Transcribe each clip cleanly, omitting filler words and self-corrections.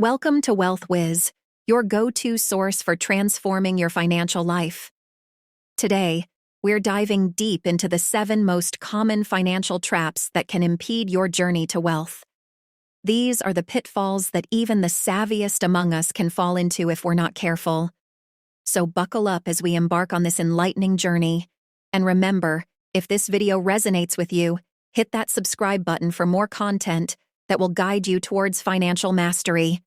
Welcome to Wealth Wiz, your go-to source for transforming your financial life. Today, we're diving deep into the 7 most common financial traps that can impede your journey to wealth. These are the pitfalls that even the savviest among us can fall into if we're not careful. So buckle up as we embark on this enlightening journey. And remember, if this video resonates with you, hit that subscribe button for more content that will guide you towards financial mastery.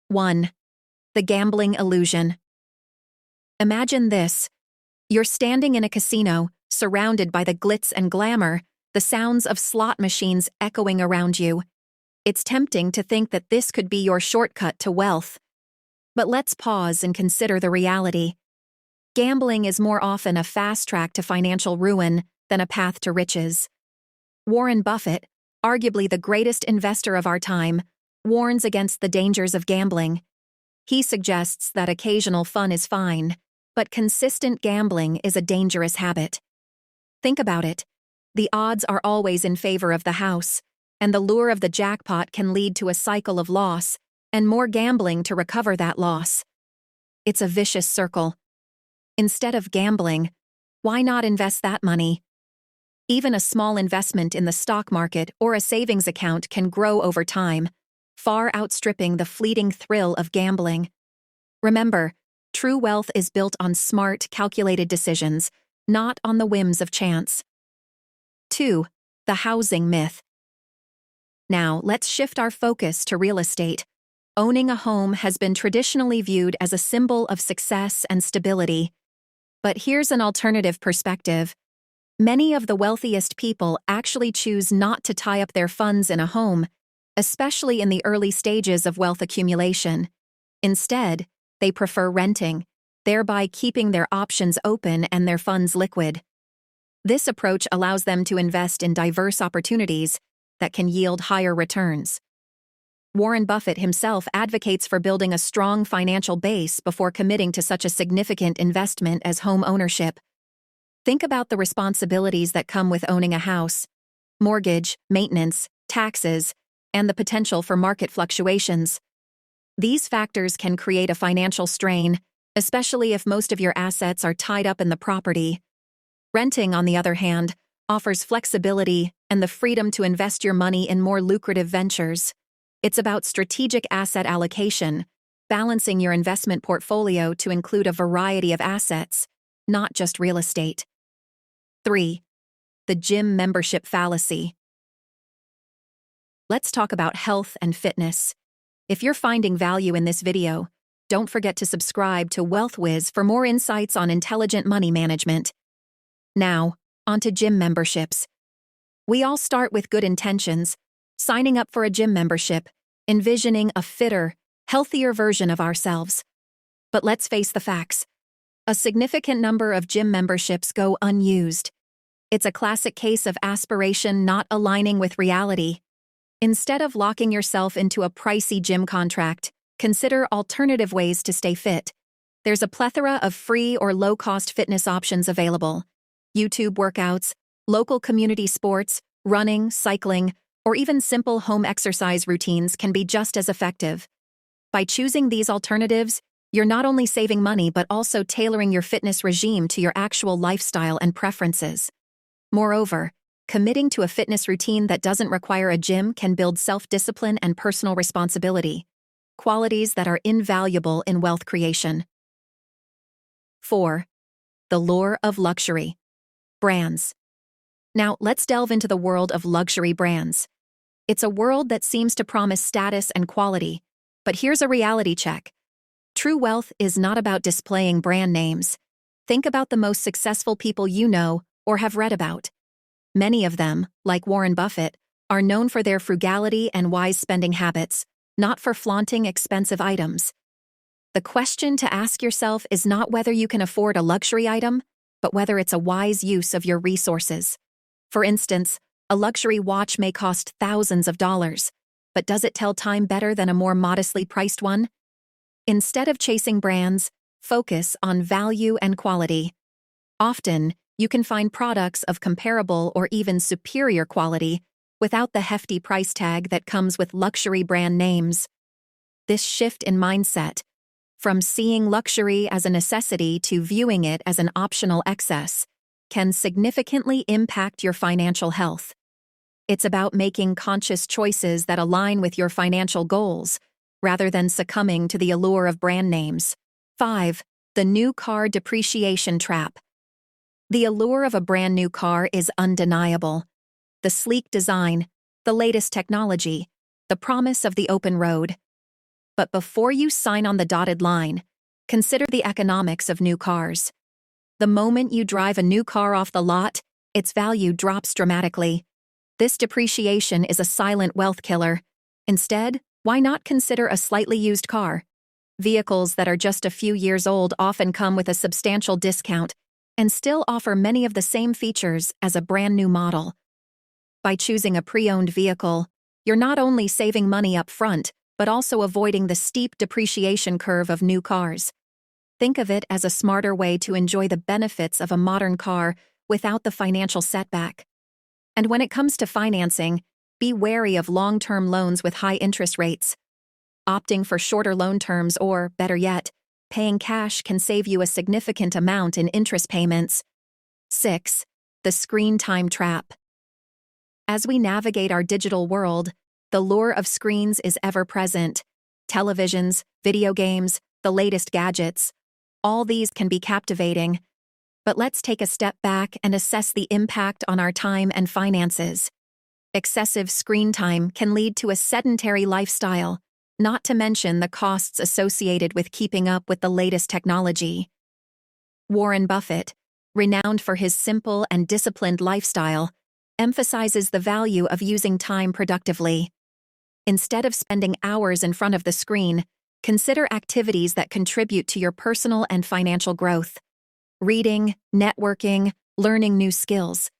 1. The gambling illusion. Imagine this. You're standing in a casino, surrounded by the glitz and glamour, the sounds of slot machines echoing around you. It's tempting to think that this could be your shortcut to wealth. But let's pause and consider the reality. Gambling is more often a fast track to financial ruin than a path to riches. Warren Buffett, arguably the greatest investor of our time, warns against the dangers of gambling. He suggests that occasional fun is fine, but consistent gambling is a dangerous habit. Think about it. The odds are always in favor of the house, and the lure of the jackpot can lead to a cycle of loss and more gambling to recover that loss. It's a vicious circle. Instead of gambling, why not invest that money? Even a small investment in the stock market or a savings account can grow over time, far outstripping the fleeting thrill of gambling. Remember, true wealth is built on smart, calculated decisions, not on the whims of chance. 2. The housing myth. Now, let's shift our focus to real estate. Owning a home has been traditionally viewed as a symbol of success and stability. But here's an alternative perspective. Many of the wealthiest people actually choose not to tie up their funds in a home, especially in the early stages of wealth accumulation. Instead, they prefer renting, thereby keeping their options open and their funds liquid. This approach allows them to invest in diverse opportunities that can yield higher returns. Warren Buffett himself advocates for building a strong financial base before committing to such a significant investment as home ownership. Think about the responsibilities that come with owning a house: mortgage, maintenance, taxes, and the potential for market fluctuations. These factors can create a financial strain, especially if most of your assets are tied up in the property. Renting, on the other hand, offers flexibility and the freedom to invest your money in more lucrative ventures. It's about strategic asset allocation, balancing your investment portfolio to include a variety of assets, not just real estate. 3. The gym membership fallacy. Let's talk about health and fitness. If you're finding value in this video, don't forget to subscribe to Wealth Wiz for more insights on intelligent money management. Now, onto gym memberships. We all start with good intentions, signing up for a gym membership, envisioning a fitter, healthier version of ourselves. But let's face the facts. A significant number of gym memberships go unused. It's a classic case of aspiration not aligning with reality. Instead of locking yourself into a pricey gym contract, consider alternative ways to stay fit. There's a plethora of free or low-cost fitness options available. YouTube workouts, local community sports, running, cycling, or even simple home exercise routines can be just as effective. By choosing these alternatives, you're not only saving money but also tailoring your fitness regime to your actual lifestyle and preferences. Moreover, committing to a fitness routine that doesn't require a gym can build self-discipline and personal responsibility, qualities that are invaluable in wealth creation. 4. The lure of luxury. Brands. Now, let's delve into the world of luxury brands. It's a world that seems to promise status and quality, but here's a reality check. True wealth is not about displaying brand names. Think about the most successful people you know or have read about. Many of them, like Warren Buffett, are known for their frugality and wise spending habits, not for flaunting expensive items. The question to ask yourself is not whether you can afford a luxury item, but whether it's a wise use of your resources. For instance, a luxury watch may cost thousands of dollars, but does it tell time better than a more modestly priced one? Instead of chasing brands, focus on value and quality. Often, you can find products of comparable or even superior quality without the hefty price tag that comes with luxury brand names. This shift in mindset, from seeing luxury as a necessity to viewing it as an optional excess, can significantly impact your financial health. It's about making conscious choices that align with your financial goals, rather than succumbing to the allure of brand names. 5. The new car depreciation trap. The allure of a brand new car is undeniable. The sleek design, the latest technology, the promise of the open road. But before you sign on the dotted line, consider the economics of new cars. The moment you drive a new car off the lot, its value drops dramatically. This depreciation is a silent wealth killer. Instead, why not consider a slightly used car? Vehicles that are just a few years old often come with a substantial discount and still offer many of the same features as a brand new model. By choosing a pre-owned vehicle, you're not only saving money up front, but also avoiding the steep depreciation curve of new cars. Think of it as a smarter way to enjoy the benefits of a modern car without the financial setback. And when it comes to financing, be wary of long-term loans with high interest rates. Opting for shorter loan terms or, better yet, paying cash can save you a significant amount in interest payments. 6. The screen time trap. As we navigate our digital world, the lure of screens is ever present. Televisions, video games, the latest gadgets. All these can be captivating. But let's take a step back and assess the impact on our time and finances. Excessive screen time can lead to a sedentary lifestyle, not to mention the costs associated with keeping up with the latest technology. Warren Buffett, renowned for his simple and disciplined lifestyle, emphasizes the value of using time productively. Instead of spending hours in front of the screen, consider activities that contribute to your personal and financial growth. Reading, networking, learning new skills.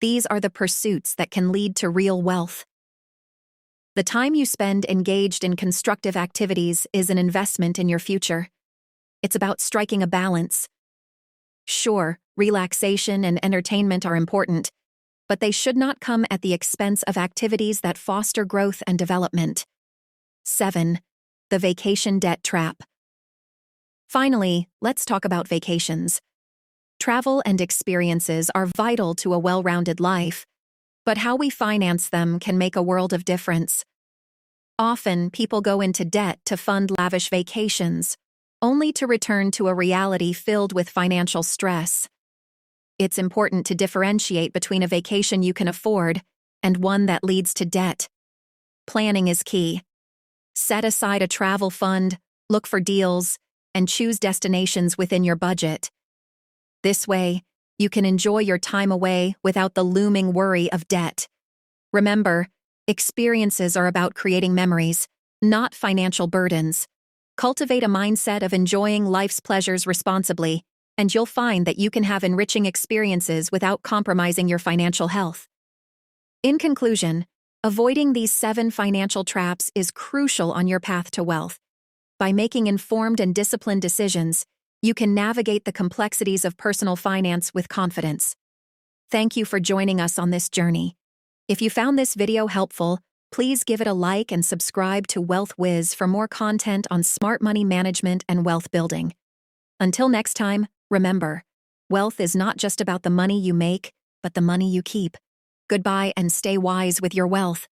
These are the pursuits that can lead to real wealth. The time you spend engaged in constructive activities is an investment in your future. It's about striking a balance. Sure, relaxation and entertainment are important, but they should not come at the expense of activities that foster growth and development. 7. The vacation debt trap. Finally, let's talk about vacations. Travel and experiences are vital to a well-rounded life, but how we finance them can make a world of difference. Often, people go into debt to fund lavish vacations, only to return to a reality filled with financial stress. It's important to differentiate between a vacation you can afford and one that leads to debt. Planning is key. Set aside a travel fund, look for deals, and choose destinations within your budget. This way, you can enjoy your time away without the looming worry of debt. Remember, experiences are about creating memories, not financial burdens. Cultivate a mindset of enjoying life's pleasures responsibly, and you'll find that you can have enriching experiences without compromising your financial health. In conclusion, avoiding these 7 financial traps is crucial on your path to wealth. By making informed and disciplined decisions, you can navigate the complexities of personal finance with confidence. Thank you for joining us on this journey. If you found this video helpful, please give it a like and subscribe to Wealth Wiz for more content on smart money management and wealth building. Until next time, remember, wealth is not just about the money you make, but the money you keep. Goodbye and stay wise with your wealth.